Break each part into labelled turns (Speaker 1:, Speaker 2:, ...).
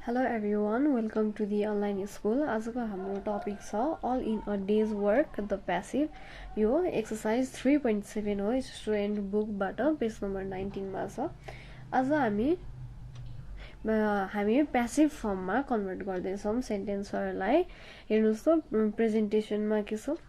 Speaker 1: Hello everyone, welcome to the online school. आजको हाम्रो topic छ all in a day's work the passive. यो exercise 3.7 हो student बुकबाट page number 19 मा छ. आज हामी प्यासिभ फर्ममा कन्भर्ट गर्दैछौँ सेन्टेन्सहरुलाई. हेर्नुस् त प्रेजेन्टेसनमा के छ.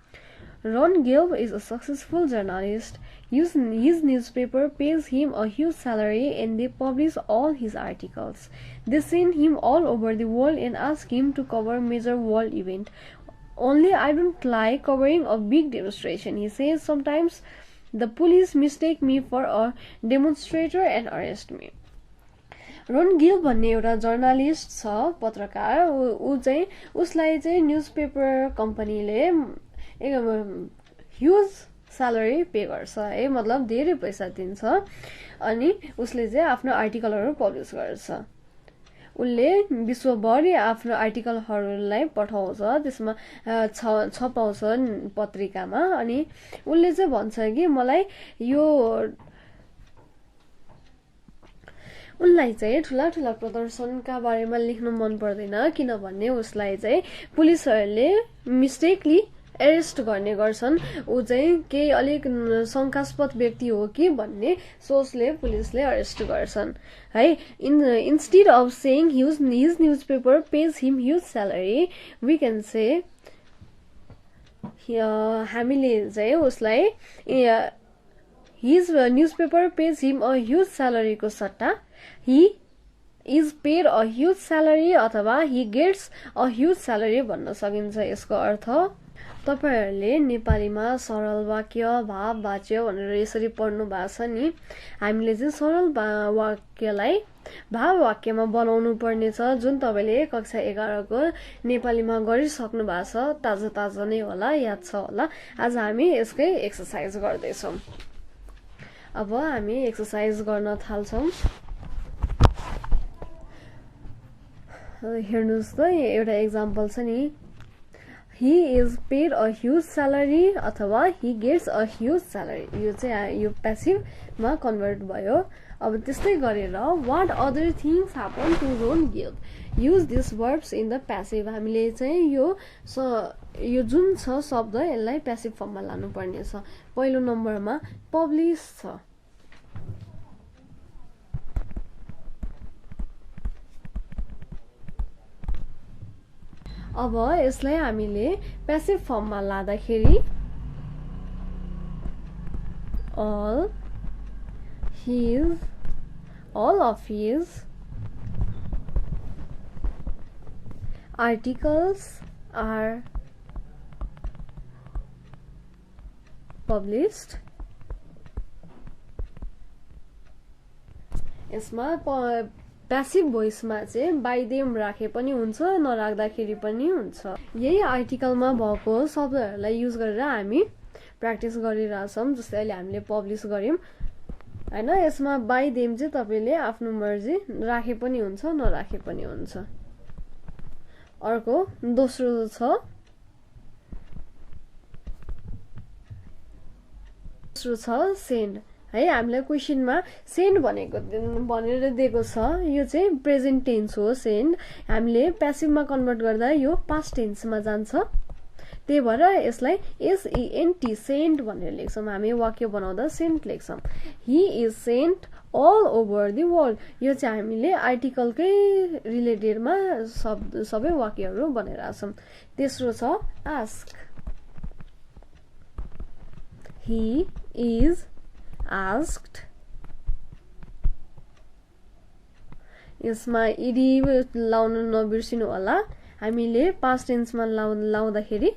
Speaker 1: Ron Gelb is a successful journalist. His newspaper pays him a huge salary and they publish all his articles. They send him all over the world and ask him to cover major world event. Only I don't like covering a big demonstration, he says. Sometimes the police mistake me for a demonstrator and arrest me. Ron Gill भन्ने एउटा journalist छ, पत्रकार. ऊ चाहिँ उसलाई चाहिँ newspaper कम्पनीले huge salary pay गर्छ है, मतलब धेरै पैसा दिन्छ. अनि उसले चाहिँ आफ्नो आर्टिकलहरू पब्लिस गर्छ. उसले विश्वभरि आफ्नो आर्टिकलहरूलाई पठाउँछ, त्यसमा छपाउँछ पत्रिकामा. अनि उसले चाहिँ भन्छ कि मलाई यो उनलाई चाहिँ ठुला ठुला प्रदर्शनका बारेमा लेख्न मन पर्दैन, किनभने उसलाई चाहिँ पुलिसहरूले मिस्टेकली एरेस्ट गर्ने गर्छन्. ऊ चाहिँ केही अलिक शंकास्पद व्यक्ति हो कि भन्ने सोचले पुलिसले अरेस्ट गर्छन् है. Instead of saying his newspaper page him huge salary we can say, हामीले चाहिँ उसलाई his newspaper page him a huge स्यालेरीको सट्टा he is paid a huge salary अथवा he gets a huge salary भन्न सकिन्छ. यसको अर्थ तपाईहरुले नेपालीमा सरल वाक्य, भाव वाच्य भनेर यसरी पढ्नु भएको छ नि. हामीले चाहिँ सरल वाक्यलाई भाव वाक्यमा बनाउनु पर्ने छ, जुन तपाईले कक्षा 11 को नेपालीमा गरिसक्नु भएको छ. ताजा ताजा नै होला, याद छ होला. आज हामी यसकै एक्सरसाइज गर्दै छौं. अब हामी एक्सरसाइज गर्न थाल्छौं. हेर्नुस् त एउटा एक्जाम्पल छ नि. He is paid a huge salary अथवा he gets a huge salary. यो चाहिँ यो प्यासिभ मा कन्भर्ट भयो. अब त्यस्तै गरेर what other things happen to Ron Gelb, use these verbs in the passive. हामीले चाहिँ यो जुन छ शब्द यसलाई प्यासिभ फर्ममा लानु पर्ने छ. पहिलो नम्बरमा पब्लिश छ. अब यसलाई हामीले प्यासिभ फर्ममा लाँदाखेरि all of his articles are published. यसमा प्यासिभ भोइसमा चाहिँ बाइ देम राखे पनि हुन्छ, नराख्दाखेरि पनि हुन्छ. यही आर्टिकलमा भएको शब्दहरूलाई युज गरेर हामी प्र्याक्टिस गरिरहेछौँ. जस्तै अहिले हामीले पब्लिस गर्यौं हैन. यसमा बाइ देम चाहिँ तपाईले आफ्नो मर्जी राखे पनि हुन्छ, नराखे पनि हुन्छ. अर्को दोस्रो छ सेन्ड है. हामीलाई क्वेशनमा सेन्ड भनेर दिएको छ. यो चाहिँ प्रेजेन्ट टेन्स हो. सेन्ड हामीले प्यासिभमा कन्भर्ट गर्दा यो पास्ट टेन्समा जान्छ. त्यही भएर यसलाई SENT सेन्ड भनेर लेख्छौं. हामी वाक्य बनाउँदा सेन्ट लेख्छौं. He is sent all over the world. यो चाहिँ हामीले आर्टिकलकै रिलेटेडमा सबै वाक्यहरू बनाइरहेका छौं. तेस्रो छ आस्क. He is asked. यसमा इडी लाउन नबिर्सिनु होला. हामीले पास्ट टेन्समा लाउँदाखेरि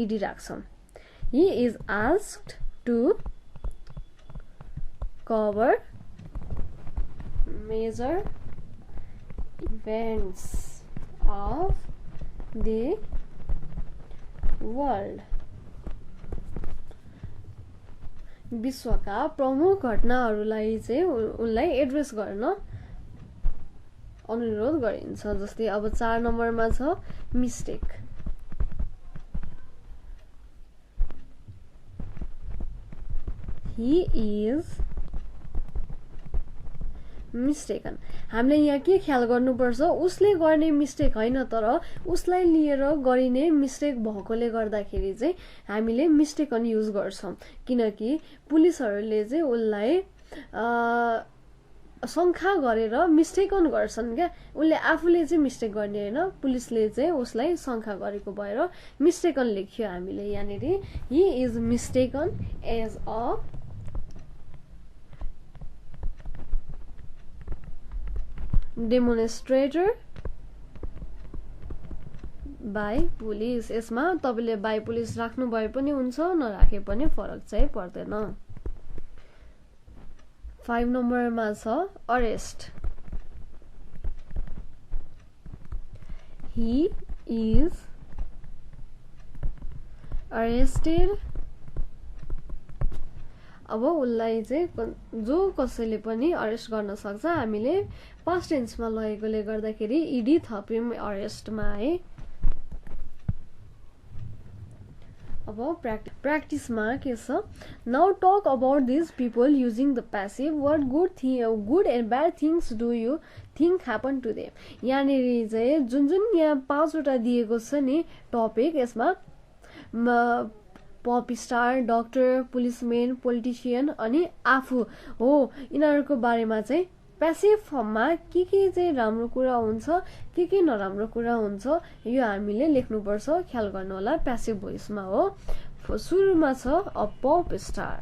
Speaker 1: ED राख्छौं. He is asked to cover major events of the world. विश्वका प्रमुख घटनाहरूलाई चाहिँ उनलाई एड्रेस गर्न अनुरोध गरिन्छ. जस्तै अब 4 नम्बरमा छ मिस्टेक. He is मिस्टेकन हामीले यहाँ के ख्याल गर्नुपर्छ उसले गर्ने मिस्टेक हैन तर उसलाई लिएर गरिने मिस्टेक भएकोले गर्दाखेरि चाहिँ हामीले मिस्टेकन युज गर्छौं किनकि पुलिसहरुले चाहिँ उलाई शंका गरेर मिस्टेकन गर्छन् क्या उले आफूले चाहिँ मिस्टेक गर्ने हैन पुलिसले चाहिँ उसलाई शंका गरेको भएर मिस्टेकन लेख्यो हामीले यहाँनेरि he is mistaken as a demonstrator by police यसमा तपाईले बाई पुलिस राख्नु भए पनि हुन्छ नराखे पनि फरक चाहिँ पर्दैन 5 नम्बरमा छ अरेस्ट he is arrested अब उलाई चाहिँ जो कसैले पनि अरेस्ट गर्न सक्छ हामीले पास्ट टेन्समा लगेकोले गर्दाखेरि ईडी थप्यौं अरेस्टमा है अब प्र्याक्टिसमा के छ now talk about this people using the passive what good and bad things do you think happen to them यहाँनेरि चाहिँ जुन जुन यहाँ 5 वटा दिएको छ नि टपिक यसमा पप स्टार डाक्टर पुलिसम्यान पोलिटिशियन अनि आफू हो यिनीहरुको बारेमा चाहिँ प्यासिभ फर्ममा के चाहिँ राम्रो कुरा हुन्छ के नराम्रो कुरा हुन्छ यो हामीले लेख्नु पर्छ ख्याल गर्नु होला प्यासिभ भोइसमा हो सुरुमा छ अ पप स्टार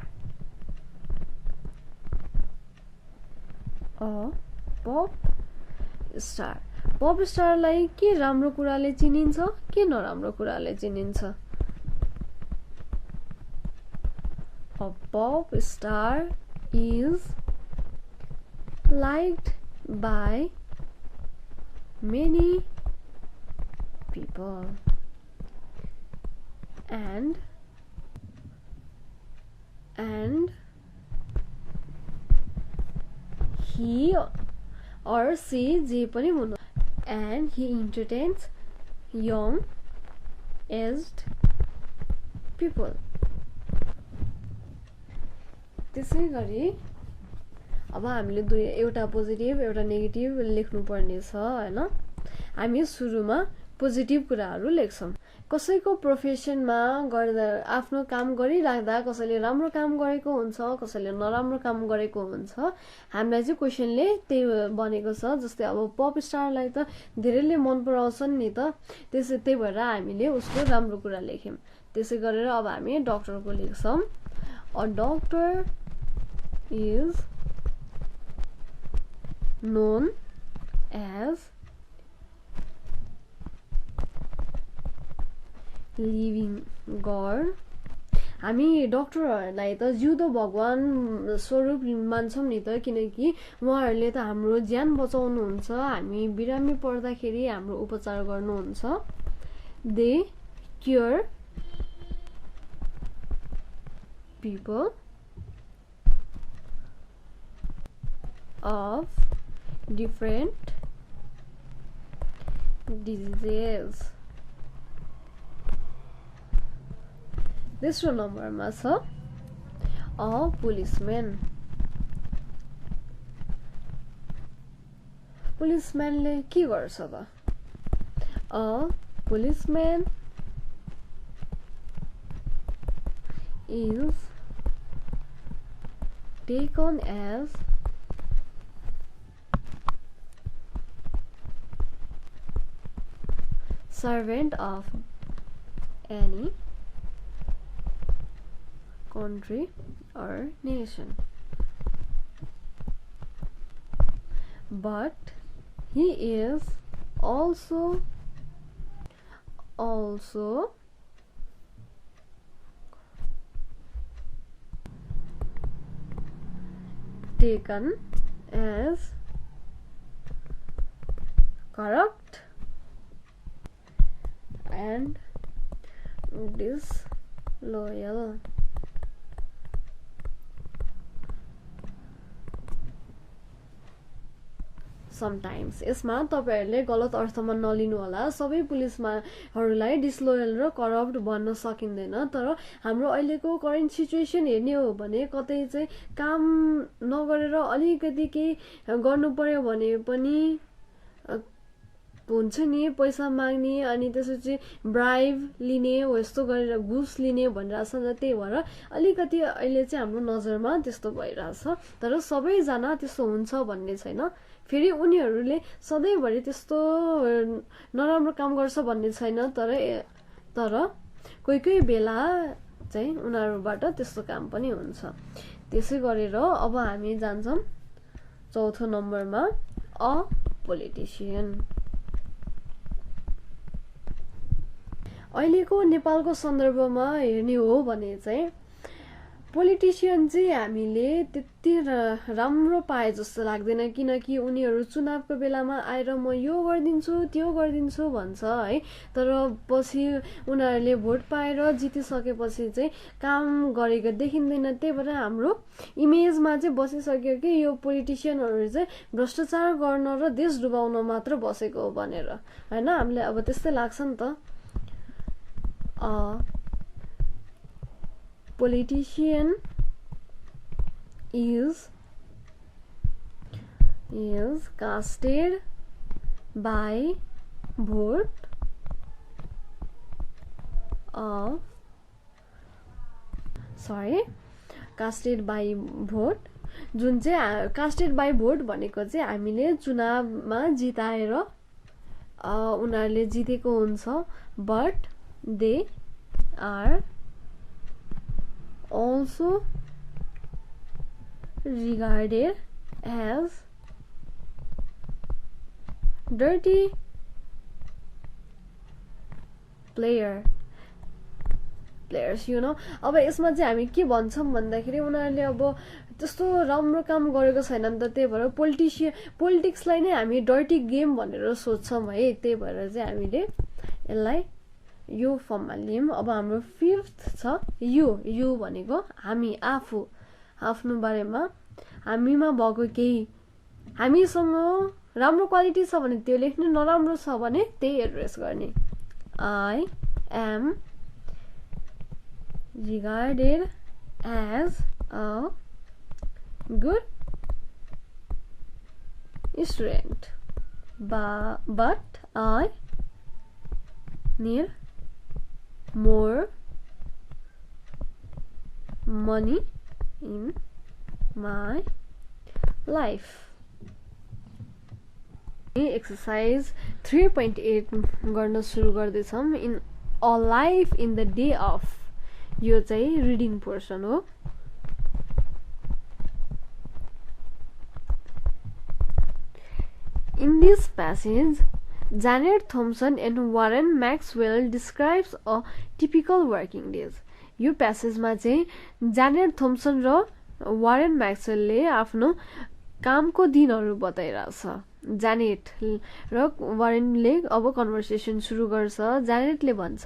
Speaker 1: पप स्टारलाई के राम्रो कुराले चिनिन्छ के नराम्रो कुराले चिनिन्छ a pop star is liked by many people and he or she जे पनि हुनु and he entertains young aged people त्यसै गरी अब हामीले एउटा पोजिटिभ एउटा नेगेटिभ लेख्नु पर्ने छ हैन हामी सुरुमा पोजिटिभ कुराहरु लेख्छौं कसैको प्रोफेसनमा गर्दा आफ्नो काम गरिराख्दा कसैले राम्रो काम गरेको हुन्छ कसैले नराम्रो काम गरेको हुन्छ हामीलाई चाहिँ क्वेशनले त्यही बनेको छ जस्तै अब पप स्टारलाई त धेरैले मन पराउँछन् नि त त्यही भएर हामीले उसको राम्रो कुरा लेख्यौं त्यसै गरेर अब हामी डाक्टरको लेख्छौं a doctor is known as living god हामी डाक्टरहरुलाई त जिउँदो भगवान स्वरूप मान्छौं नि त किनकि उहाँहरुले त हाम्रो ज्यान बचाउनु हुन्छ हामी बिरामी पर्दाखेरि हाम्रो उपचार गर्नुहुन्छ they cure people of different diseases तेस्रो नम्बरमा छ अ पुलिसम्यान पुलिसम्यानले के गर्छ त a पुलिसम्यान is taken as servant of any country or nation, but he is also taken as corrupt and disloyal. Sometimes यसमा तपाईहरुले गलत अर्थमा नलिनु होला सबै पुलिसमाहरूलाई डिसलोयल र करप्ट भन्न सकिँदैन तर हाम्रो अहिलेको करेन्ट सिचुएसन हेर्ने हो भने कतै चाहिँ काम नगरेर अलिकति केही गर्नु पर्यो भने पनि हुन्छ नि पैसा माग्ने अनि त्यसपछि ब्राइब लिने हो यस्तो गरेर घुस लिने भनिरहेछ नि त्यही भएर अलिकति अहिले चाहिँ हाम्रो नजरमा त्यस्तो भइरहेछ तर सबैजना त्यस्तो हुन्छ भन्ने छैन फेरि उनीहरूले सधैँभरि त्यस्तो नराम्रो काम गर्छ भन्ने छैन तर कोही कोही बेला चाहिँ उनीहरूबाट त्यस्तो काम पनि हुन्छ त्यसै गरेर अब हामी जान्छौं चौथो नम्बरमा अ पोलिटिशियन अहिलेको नेपालको सन्दर्भमा हेर्ने हो भने चाहिँ पोलिटिशियन चाहिँ हामीले त्यति राम्रो पाए जस्तो लाग्दैन किनकि उनीहरू चुनावको बेलामा आएर म यो गर्दिन्छु त्यो गर्दिन्छु भन्छ है तर पछि उनीहरूले भोट पाएर जितिसकेपछि चाहिँ काम गरेको देखिँदैन त्यही भएर हाम्रो इमेजमा चाहिँ बसिसक्यो कि यो पोलिटिशियनहरू चाहिँ भ्रष्टाचार गर्न र देश डुबाउन मात्र बसेको हो भनेर हैन हामीलाई अब त्यस्तै लाग्छ नि त politician is casted by vote of casted by vote जुन चाहिँ casted by vote भनेको चाहिँ हामीले चुनावमा जिताएर उनीहरूले जितेको हुन्छ but they are also regarded as dirty players you know अब यसमा चाहिँ हामी के भन्छौं भन्दाखेरि उनीहरूले अब त्यस्तो राम्रो काम गरेको छैन नि त त्यही भएर पोलिटिक्सलाई नै हामी डर्टी गेम भनेर सोच्छौं है त्यही भएर चाहिँ हामीले यसलाई यो फर्ममा लियौं अब हाम्रो फिफ्थ छ यु भनेको हामी आफ्नो बारेमा हामीमा भएको केही हामीसँग राम्रो क्वालिटी छ भने त्यो लेख्ने नराम्रो छ भने त्यही एड्रेस गर्ने I am regarded as a good student but I need more money in my life. Exercise 3.8 गर्न सुरु गर्दैछौं in a life in the day of यो चाहिँ रिडिङ पोर्सन हो In this passage Janet Thompson and Warren Maxwell describes a typical working days. यो प्यासेजमा चाहिँ Janet Thompson र Warren Maxwell ले आफ्नो कामको दिनहरू बताइरहेछ Janet र Warren ले अब कन्भर्सेसन सुरु गर्छ Janet ले भन्छ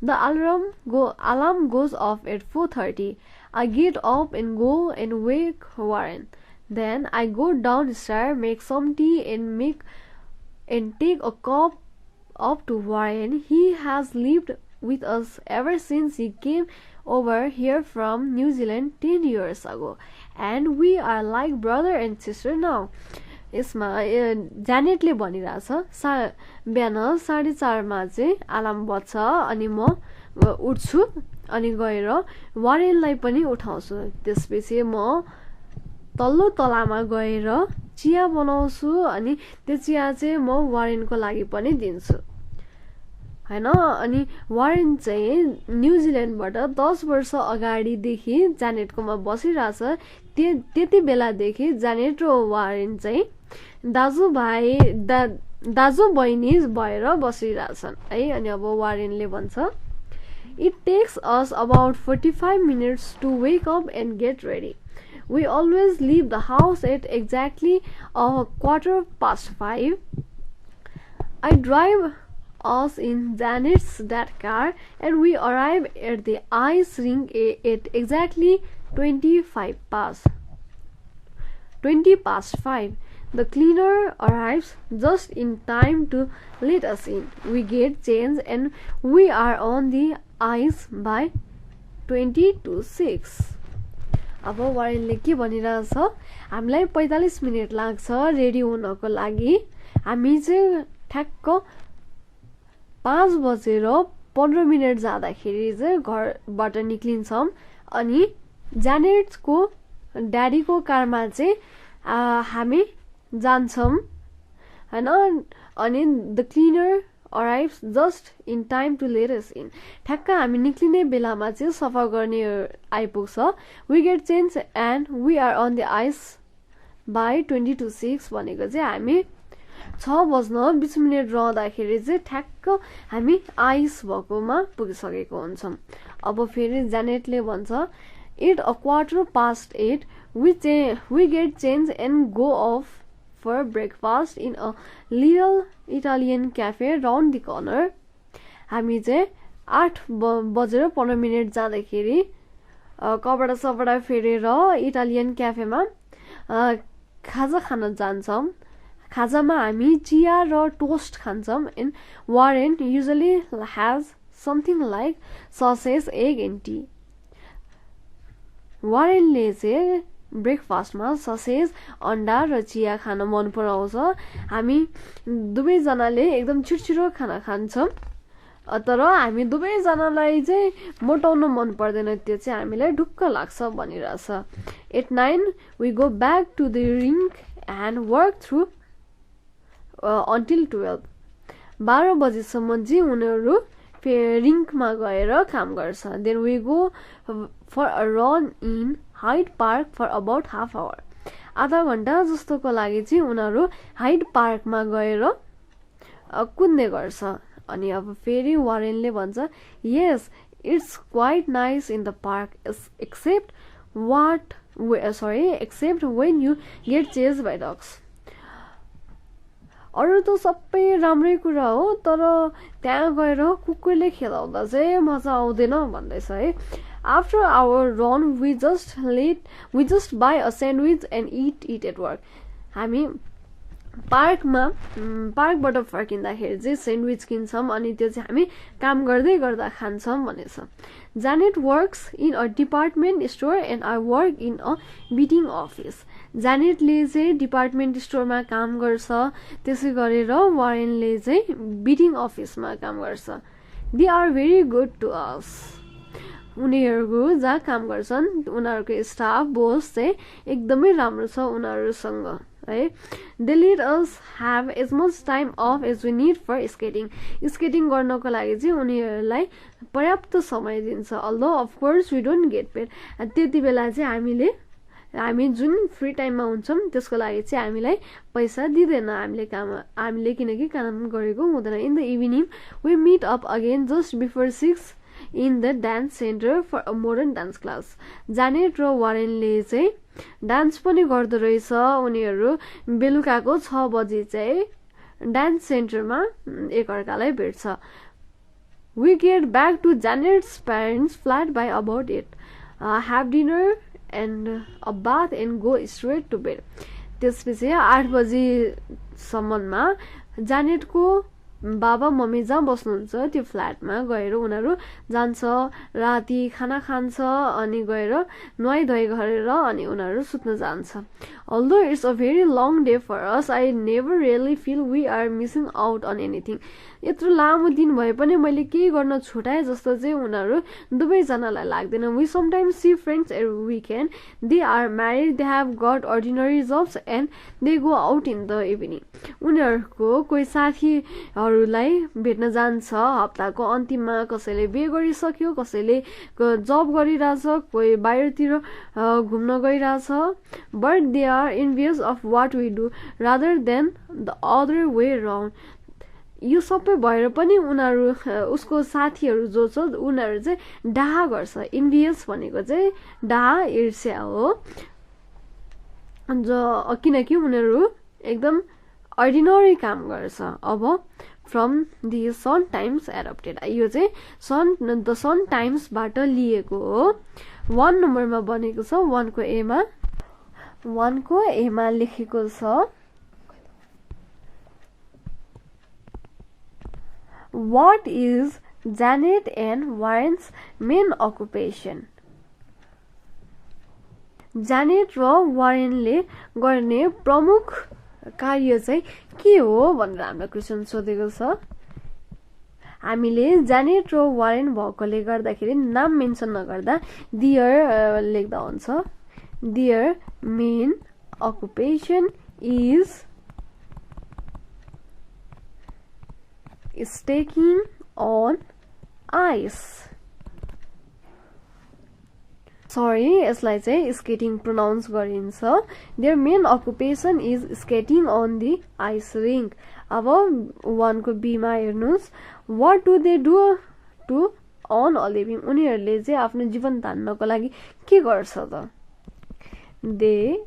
Speaker 1: The alarm goes off at 4:30. I get up and go and wake Warren. Then I go downstairs, make some tea and take a cup up to Warren. He has lived with us ever since he came over here from New Zealand 10 years ago, and we are like brother and sister now. यसमा जानेटले भनिरहेछ बिहान 4:30 मा चाहिँ alarm बज्छ अनि म उठ्छु अनि गएर वारेनलाई पनि उठाउँछु त्यसपछि म तल्लो तलामा गएर चिया बनाउँछु अनि त्यो चिया चाहिँ म वारेनको लागि पनि दिन्छु हैन अनि वारेन चाहिँ न्यूजील्यान्डबाट 10 वर्ष अगाडि देखि जानेटकोमा बसिरहेछ त्यति बेला देखि जानेट र वारेन चाहिँ दाजु बहिनी भएर बसिरहेछन् है अनि अब वारेनले भन्छ It takes us about 45 minutes to wake up and get ready. We always leave the house at exactly 5:15. I drive us in Janet's that car and we arrive at the ice rink at exactly 20 past 5. the cleaner arrives just in time to let us in. We get changed and we are on the ice by 20 to 6. अब वारेनले के भनिरहेछ, हामीलाई 45 minute लाग्छ ready हुनको लागि। हामी चाहिँ ठ्याक्क 5:15 जाँदाखेरि चाहिँ घरबाट निक्लिन्छौँ। अनि जानेटको ड्याडीको कारमा चाहिँ हामी जान्छौँ हैन। अनि the cleaner arrives just in time to let us in. ठ्याक्क हामी निक्लिने बेलामा चाहिँ सफा गर्ने आइपुग्छ। We get change and we are on the ice by 20 to 6 भनेको चाहिँ हामी 6:20 रहँदाखेरि चाहिँ ठ्याक्क हामी आइस भएकोमा पुगिसकेको हुन्छौँ। अब फेरि जानेटले भन्छ, At 8:15 we get changed and go off for breakfast in a little Italian cafe round the corner. हामी चाहिँ 8:15 जाँदाखेरि कपडा सपडा फेरेर इटालियन क्याफेमा खाजा खान जान्छौँ। खाजामा हामी चिया र टोस्ट खान्छौँ। And Warren usually has something like sausage, egg and tea. वारेनले चाहिँ ब्रेकफास्टमा ससेज, अन्डा र चिया खान मन पराउँछ। हामी दुवैजनाले एकदम छिटो खाना खान्छौँ, तर हामी दुवैजनालाई चाहिँ मोटाउन मन पर्दैन, त्यो चाहिँ हामीलाई ढुक्क लाग्छ भनिरहेछ। At 9 we go back to the rink and work through until 12. 12 बजेसम्म चाहिँ उनीहरू रिङ्कमा गएर काम गर्छ। Then we go for a run in Hyde Park for about half hour. आधा घन्टा जस्तोको लागि चाहिँ उनीहरू हाइड पार्कमा गएर कुद्ने गर्छ। अनि अब फेरि वारेनले भन्छ, yes, it's quite nice in the park except when you get chased by dogs. अरू त सबै राम्रै कुरा हो, तर त्यहाँ गएर कुकुरले खेलाउँदा चाहिँ मजा आउँदैन भन्दैछ है। After our run we just buy a sandwich and eat it at work. हामी पार्कबाट फर्किँदाखेरि चाहिँ सेन्डविच किन्छौँ अनि त्यो चाहिँ हामी काम गर्दै गर्दा खान्छौँ भनेछ। Janet works in a department store and I work in a betting office. जानेटले चाहिँ डिपार्टमेन्ट स्टोरमा काम गर्छ, त्यसै गरेर वारेनले चाहिँ बिटिङ अफिसमा काम गर्छ। They are very good to us. उनीहरू जहाँ काम गर्छन् उनीहरूको स्टाफ बोस चाहिँ एकदमै राम्रो छ उनीहरूसँग है। They let us have as much time off as we need for skating. Skating गर्नको लागि चाहिँ उनीहरूलाई पर्याप्त समय दिन्छ। Although of course we don't get paid. त्यति बेला चाहिँ हामी जुन फ्री टाइममा हुन्छौँ त्यसको लागि चाहिँ हामीलाई पैसा दिँदैन हामीले किनकि काम गरेको हुँदैन। In the evening we meet up again just before 6 in the dance centre for a modern dance class. Janet र वारेनले चाहिँ डान्स पनि गर्दो रहेछ। उनीहरू बेलुकाको 6 बजी चाहिँ डान्स सेन्टरमा एकअर्कालाई भेट्छ। We get back to Janet's parents flat by about 8, have dinner and a bath and go straight to bed. त्यसपछि 8 बजीसम्ममा जानेटको बाबा मम्मी जहाँ बस्नुहुन्छ त्यो फ्ल्याटमा गएर उनीहरू जान्छ, राति खाना खान्छ अनि गएर नुहाइधुवाइ गरेर अनि उनीहरू सुत्न जान्छ। Although it's a very long day for us, I never really feel we are missing out on anything. यत्रो लामो दिन भए पनि मैले केही गर्न छुटाएँ जस्तो चाहिँ उनीहरू दुवैजनालाई लाग्दैन। We sometimes see friends every weekend. They are married, they have got ordinary jobs and they go out in the evening. उनीहरूको कोही साथीहरूलाई भेट्न जान्छ हप्ताको अन्तिममा, कसैले बिहे गरिसक्यो, कसैले जब गरिरहेछ, कोही बाहिरतिर घुम्न गइरहेछ। But they are envious of what we do rather than the other way round. यो सबै भएर पनि उनीहरू उसको साथीहरू जो छ उनीहरू चाहिँ डाहा गर्छ। इन्भियस भनेको चाहिँ डाहा ईर्ष्या हो, किनकि उनीहरू एकदम अर्डिनरी काम गर्छ। अब from the Sun Times adapted, यो चाहिँ द सन टाइम्सबाट लिएको हो। 1 नम्बरमा बनेको छ। 1 को एमा लेखेको छ What is Janet and Warren's main occupation? Janet र वारेनले गर्ने प्रमुख कार्य चाहिँ के हो भनेर हामीलाई क्वेशन सोधेको छ। हामीले जानेट र वारेन भएकोले गर्दाखेरि नाम मेन्सन नगर्दा दियर लेख्दा हुन्छ। Their main occupation is staking on ice. Sorry, यसलाई चाहिँ स्केटिङ प्रोनाउन्स गरिन्छ। Their main occupation is skating on the ice rink. अब 1 को बी मा हेर्नुस्, what do they do to earn a living? उनीहरूले चाहिँ आफ्नो जीवन धान्नको लागि के गर्छ त? They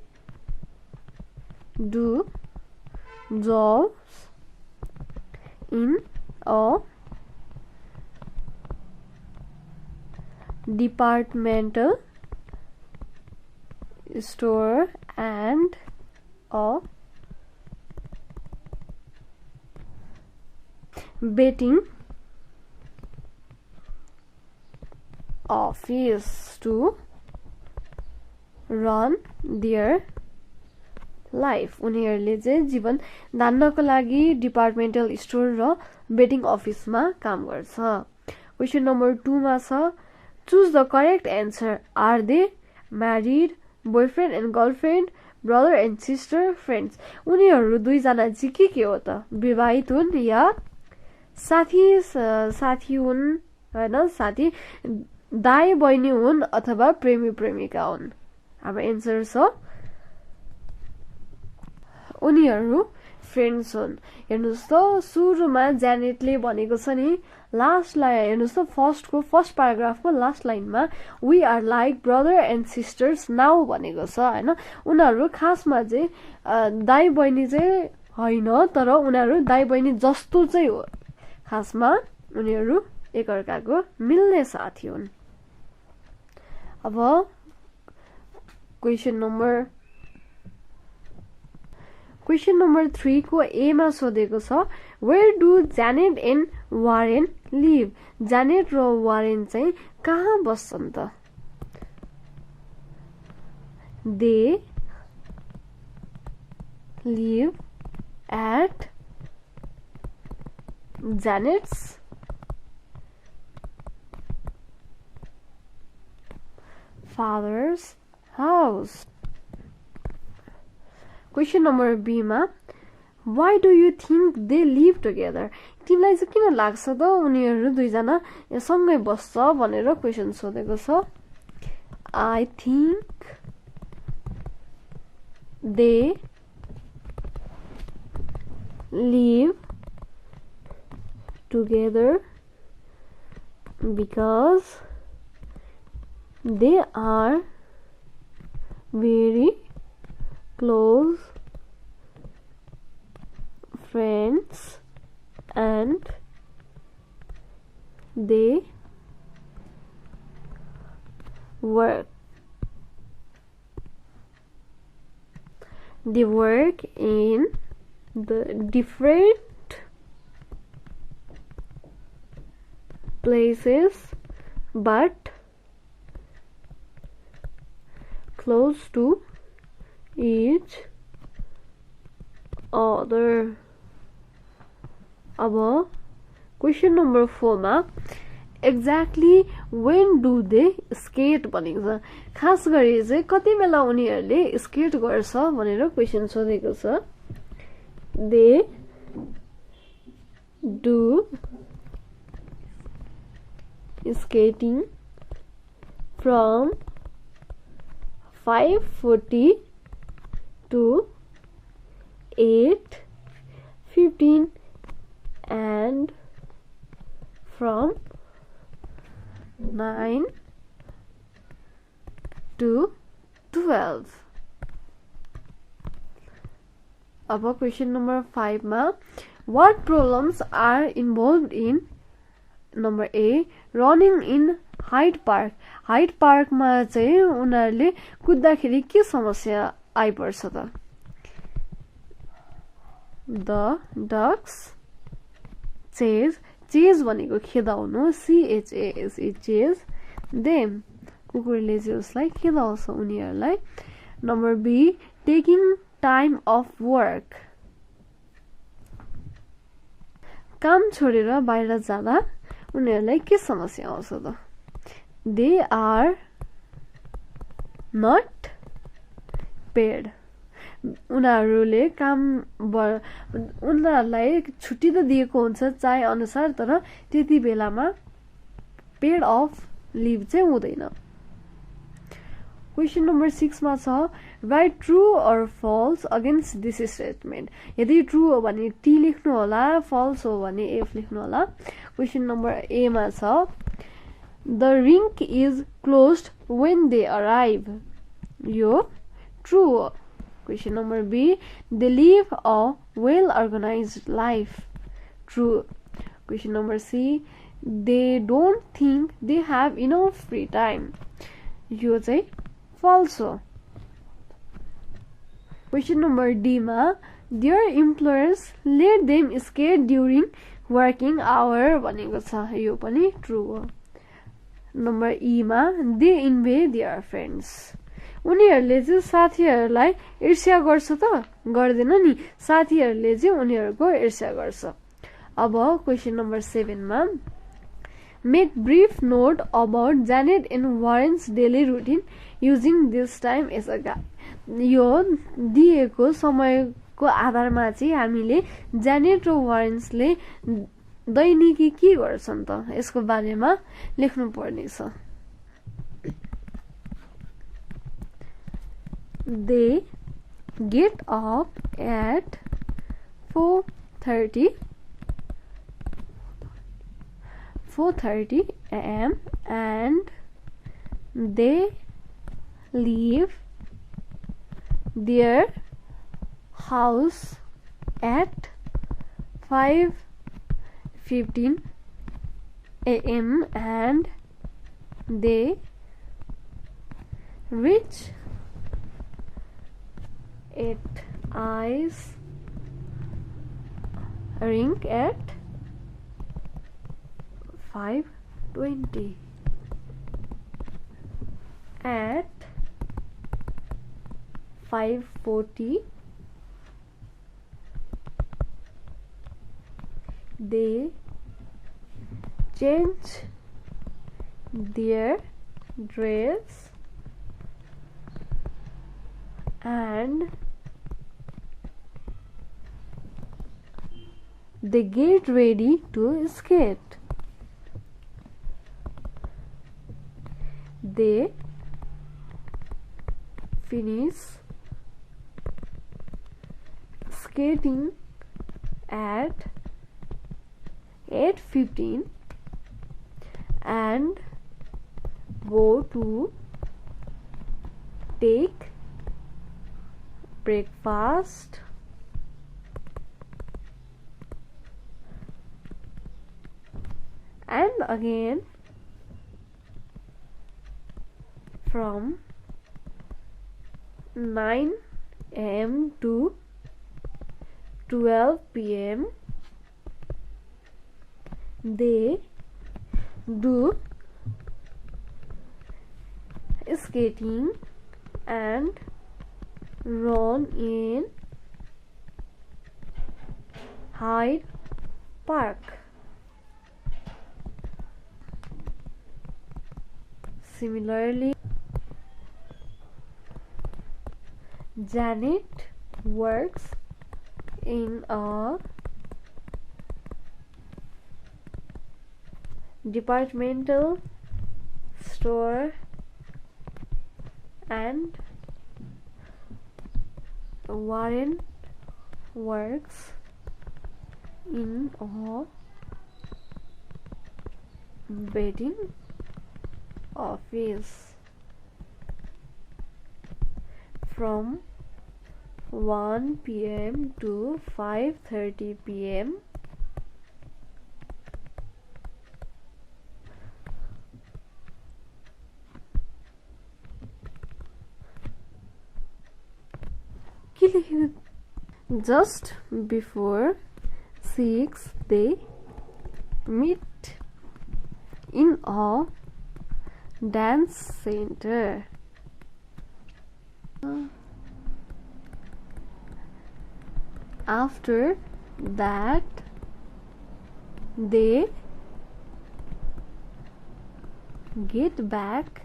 Speaker 1: do jobs in a departmental store and a betting office to run their life. उनीहरूले चाहिँ जीवन धान्नको लागि डिपार्टमेन्टल स्टोर र बेटिङ अफिसमा काम गर्छ। क्वेशन नम्बर 2 मा छ, choose the correct answer. Are they married, boyfriend and girlfriend, brother and sister, friends? उनीहरू दुईजना चाहिँ के हो त? विवाहित हुन् या साथी हुन् हैन, साथी दाइ बहिनी हुन् अथवा प्रेमी प्रेमिका हुन्? हाम्रो एन्सर छ उनीहरू फ्रेन्ड्स हुन्। हेर्नुस् त, सुरुमा ज्यानेटले भनेको छ नि, लास्ट लाइन हेर्नुस् त, फर्स्ट प्याराग्राफको लास्ट लाइनमा we are like brother and sisters now भनेको छ हैन। उनीहरू खासमा चाहिँ दाइ बहिनी चाहिँ होइन, तर उनीहरू दाइ बहिनी जस्तो चाहिँ हो। खासमा उनीहरू एकअर्काको मिल्ने साथी हुन्। अब क्वेशन नम्बर 3 को ए मा सोधेको छ, where do Janet and Warren live? Janet र वारेन चाहिँ कहाँ बस्छन् त? They live at Janet's father's house. Question number B मा, why do you think they live together? तिमीलाई चाहिँ किन लाग्छ त उनीहरू दुईजना सँगै बस्छ भनेर क्वेशन सोधेको छ। I think they live together because they are very close friends and they work in the different places but close to each other. अब क्वेशन नम्बर 4 मा exactly when do they skate भनेको छ। खास गरी चाहिँ कति बेला उनीहरूले स्केट गर्छ भनेर क्वेशन सोधेको छ। They do skating from 5:40 to 8:15 and from 9 to 12. अब क्वेशन नम्बर 5 मा, what problems are involved in number A running in Hyde Park? Hide पार्कमा चाहिँ उनीहरूले कुद्दाखेरि के समस्या आइपर्छ त? The ducks chase चेज भनेको खेदाउनु, CHASE चेज देम, कुकुरले चाहिँ उसलाई खेदाउँछ, उनीहरूलाई। Number B taking time of work, काम छोडेर बाहिर जाँदा उनीहरूलाई के समस्या आउँछ त? दे आर नट पेड, उनीहरूले उनीहरूलाई छुट्टी त दिएको हुन्छ चाहे अनुसार, तर त्यति बेलामा पेड अफ लिभ चाहिँ हुँदैन। क्वेसन नम्बर 6 मा छ right true or false against this statement. यदि ट्रु हो भने टी लेख्नु होला, फल्स हो भने एफ लेख्नु होला। क्वेसन नम्बर ए मा छ the rink is closed when they arrive, यो ट्रु हो। Question number B they live a well organised life, true. Question number C they don't think they have enough free time, यो चाहिँ false हो। Question number D मा their employers let them skate during working hour भनेको छ, यो पनि true हो। Number ई मा दे इन्भे देयर फ्रेन्ड्स, उनीहरूले चाहिँ साथीहरूलाई ईर्ष्या गर्छ त? गर्दैन नि, साथीहरूले चाहिँ उनीहरूको ईर्ष्या गर्छ। अब क्वेसन नम्बर 7 मा make brief note about Janet and Warren's daily routine using this time as a guide, यो दिएको समयको आधारमा चाहिँ हामीले जानेट र वारेन्सले दैनिकी के गर्छन् त यसको बारेमा लेख्नु पर्नेछ। They get up at 4:30 a.m. and they leave their house at 5:15 a.m. and they reach at ice rink at 5:20. At 5:40 they change their dress and they get ready to skate. They finish skating at 8:15 and go to take breakfast and again from 9 a.m. to 12 p.m. they do skating and run in Hyde Park. Similarly, Janet works in a departmental store and Warren works in a betting office from 1 p.m. to 5:30 p.m. Just before 6 they meet in a dance center. After that, they get back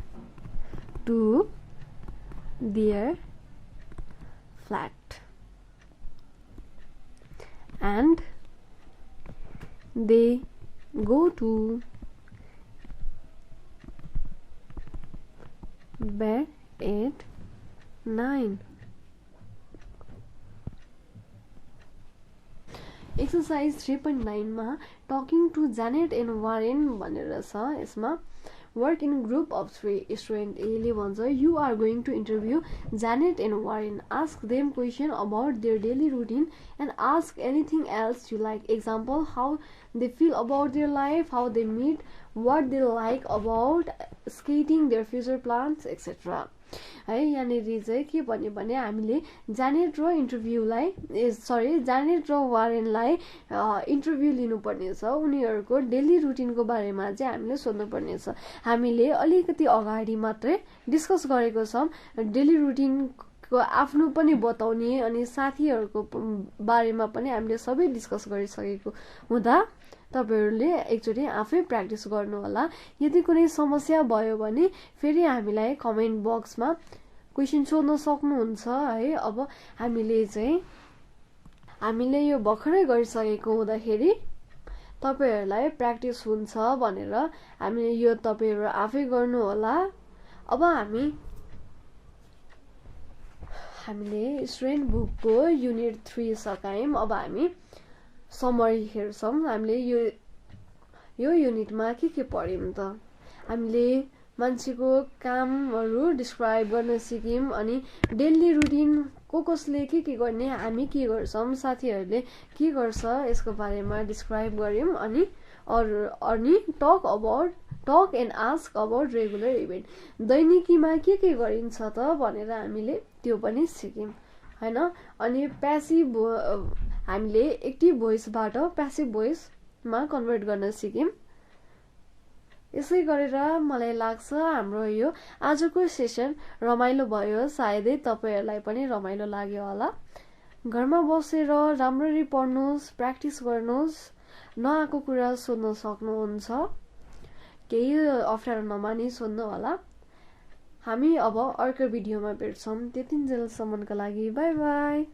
Speaker 1: to their flat and they go to bed at 9. Exercise 3.9 मा talking to Janet and Warren भनेर छ. यसमा work in group of 3. Student A ले भन्छ you are going to interview Janet and Warren. Ask them question about their daily routine and ask anything else you like. Example, how they feel about their life, how they meet, what they like about skating, their future plans, etc. है यहाँनिर चाहिँ के भन्यो भने हामीले जानेट र जानेट र वारेनलाई interview लिनुपर्ने छ. उनीहरूको डेली रुटिनको बारेमा चाहिँ हामीले सोध्नुपर्ने छ. हामीले अलिकति अगाडि मात्रै डिस्कस गरेको छौँ. डेली रुटिनको आफ्नो पनि बताउने अनि साथीहरूको बारेमा पनि हामीले सबै डिस्कस गरिसकेको हुँदा तपाईहरुले एकचोटी आफै प्र्याक्टिस गर्नु होला. यदि कुनै समस्या भयो भने फेरि हामीलाई कमेन्ट बक्समा क्वेशन सोध्न सक्नुहुन्छ है. अब हामीले यो भर्खरै गरिसकेको हुँदाखेरि तपाईहरुलाई प्र्याक्टिस हुन्छ भनेर हामीले यो तपाईहरु आफै गर्नु होला. अब हामीले स्टुडेन्ट बुकको युनिट 3 सकायौं. अब हामी समरी हेर्छौं. हामीले यो युनिटमा के पढ्यौं त? हामीले मान्छेको कामहरु डिस्क्राइब गर्न सिक्यौं अनि डेली रुटिन कसले के गर्ने, हामी के गर्छौं, साथीहरुले के गर्छ यसको बारेमा डिस्क्राइब गर्यौं. अनि talk and ask about regular event. दैनिकीमा के गरिन्छ त भनेर हामीले त्यो पनि सिक्यौं हैन. अनि प्यासिभ हामीले एक्टिभ भोइसबाट प्यासिभ भोइसमा कन्भर्ट गर्न सिक्यौं. यसै गरेर मलाई लाग्छ हाम्रो यो आजको सेसन रमाइलो भयो. सायदै तपाईहरुलाई पनि रमाइलो लाग्यो होला. घरमा बसेर राम्ररी पढ्नुस्, प्र्याक्टिस गर्नुस्, नआएको कुरा सोध्न सक्नुहुन्छ. केही अप्ठ्यारो नमानी सोध्नु होला. हामी अब अर्को भिडियोमा भेट्छौं. त्यतिन्जेलसम्मका लागि बाइ बाइ.